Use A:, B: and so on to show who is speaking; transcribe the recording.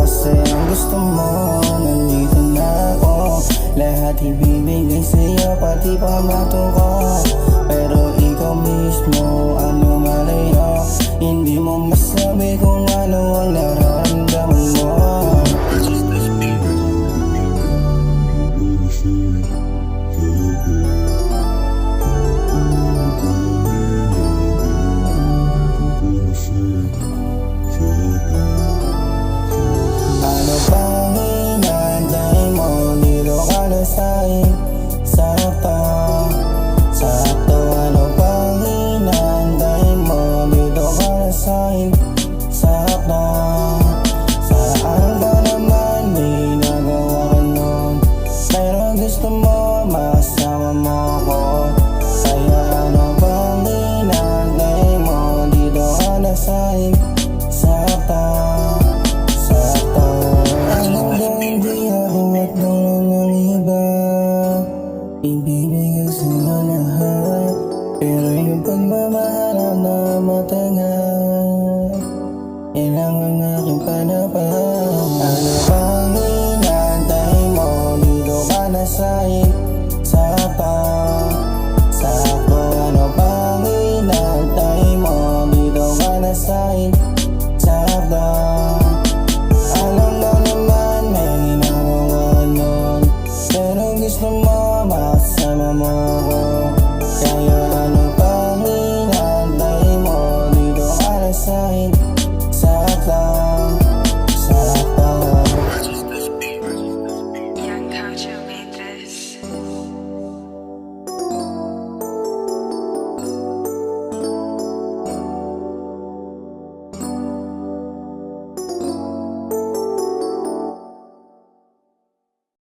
A: kasi ang gusto mo, nandito na ako. Lahat ibibigay sa'yo, pati pamato ko. Pero ikaw mismo, ano malayo, hindi mo masabi kung ano ang nararamdaman mo. Ano bang hinantay mo? Dito ka na sa'kin. Sakto, sakto. Ano bang hinantay mo? Dito ka na sa'kin. Sakto. Saan ka naman? May nagawa ka nun, pero gusto mo makasama mo ako. Kaya ano bang hinantay mo? Dito ka na sa'kin. Sakto. Hindi ako at ng iba.